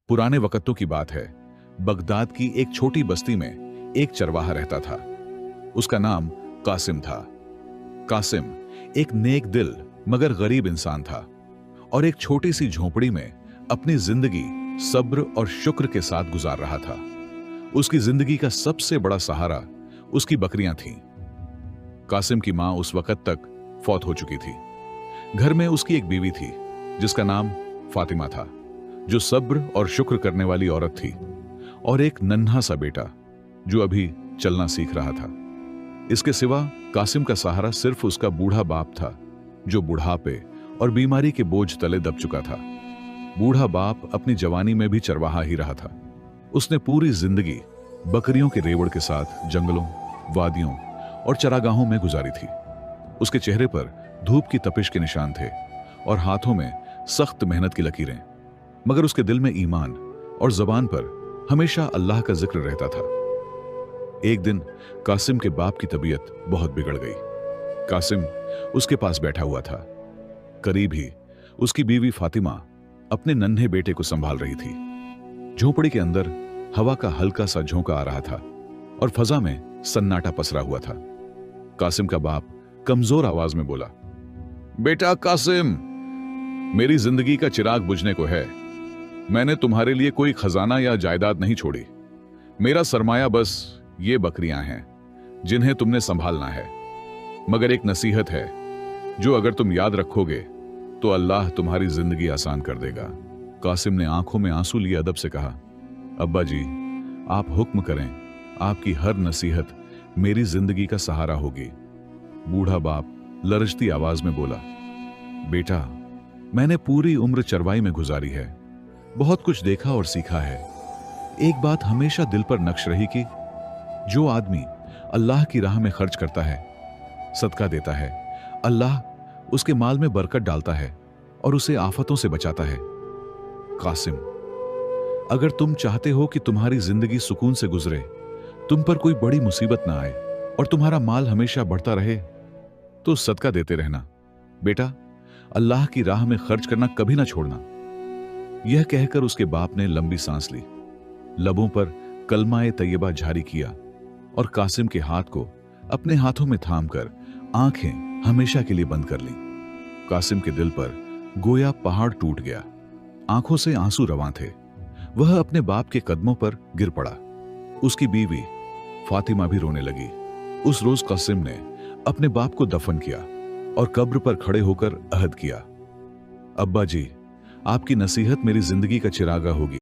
पुराने वक़्तों की बात है। बगदाद की एक छोटी बस्ती में एक चरवाहा रहता था। उसका नाम कासिम था। कासिम एक नेक दिल मगर गरीब इंसान था और एक छोटी सी झोपड़ी में अपनी जिंदगी सब्र और शुक्र के साथ गुजार रहा था। उसकी जिंदगी का सबसे बड़ा सहारा उसकी बकरियां थीं। कासिम की मां उस वक्त तक फौत हो चुकी थी। घर में उसकी एक बीवी थी जिसका नाम फातिमा था, जो सब्र और शुक्र करने वाली औरत थी, और एक नन्हा सा बेटा जो अभी चलना सीख रहा था। इसके सिवा कासिम का सहारा सिर्फ उसका बूढ़ा बाप था, जो बुढ़ापे और बीमारी के बोझ तले दब चुका था। बूढ़ा बाप अपनी जवानी में भी चरवाहा ही रहा था। उसने पूरी जिंदगी बकरियों के रेवड़ के साथ जंगलों, वादियों और चरागाहों में गुजारी थी। उसके चेहरे पर धूप की तपिश के निशान थे और हाथों में सख्त मेहनत की लकीरें, मगर उसके दिल में ईमान और जबान पर हमेशा अल्लाह का जिक्र रहता था। एक दिन कासिम के बाप की तबीयत बहुत बिगड़ गई। कासिम उसके पास बैठा हुआ था। करीब ही उसकी बीवी फातिमा अपने नन्हे बेटे को संभाल रही थी। झोपड़ी के अंदर हवा का हल्का सा झोंका आ रहा था और फजा में सन्नाटा पसरा हुआ था। कासिम का बाप कमजोर आवाज में बोला, बेटा कासिम, मेरी जिंदगी का चिराग बुझने को है। मैंने तुम्हारे लिए कोई खजाना या जायदाद नहीं छोड़ी। मेरा सरमाया बस ये बकरियां हैं जिन्हें तुमने संभालना है। मगर एक नसीहत है, जो अगर तुम याद रखोगे तो अल्लाह तुम्हारी जिंदगी आसान कर देगा। कासिम ने आंखों में आंसू लिए अदब से कहा, अब्बा जी, आप हुक्म करें। आपकी हर नसीहत मेरी जिंदगी का सहारा होगी। बूढ़ा बाप लरजती आवाज में बोला, बेटा, मैंने पूरी उम्र चरवाई में गुजारी है, बहुत कुछ देखा और सीखा है। एक बात हमेशा दिल पर नक्श रही कि जो आदमी अल्लाह की राह में खर्च करता है, सदका देता है, अल्लाह उसके माल में बरकत डालता है और उसे आफतों से बचाता है। कासिम, अगर तुम चाहते हो कि तुम्हारी जिंदगी सुकून से गुजरे, तुम पर कोई बड़ी मुसीबत ना आए और तुम्हारा माल हमेशा बढ़ता रहे, तो सदका देते रहना। बेटा, अल्लाह की राह में खर्च करना कभी ना छोड़ना। यह कहकर उसके बाप ने लंबी सांस ली, लबों पर कलमाए तैयबा जारी किया और कासिम के हाथ को अपने हाथों में थामकर आंखें हमेशा के लिए बंद कर ली। कासिम के दिल पर गोया पहाड़ टूट गया। आंखों से आंसू रवां थे। वह अपने बाप के कदमों पर गिर पड़ा। उसकी बीवी फातिमा भी रोने लगी। उस रोज कासिम ने अपने बाप को दफन किया और कब्र पर खड़े होकर अहद किया, अब्बा जी, आपकी नसीहत मेरी जिंदगी का चिरागा होगी।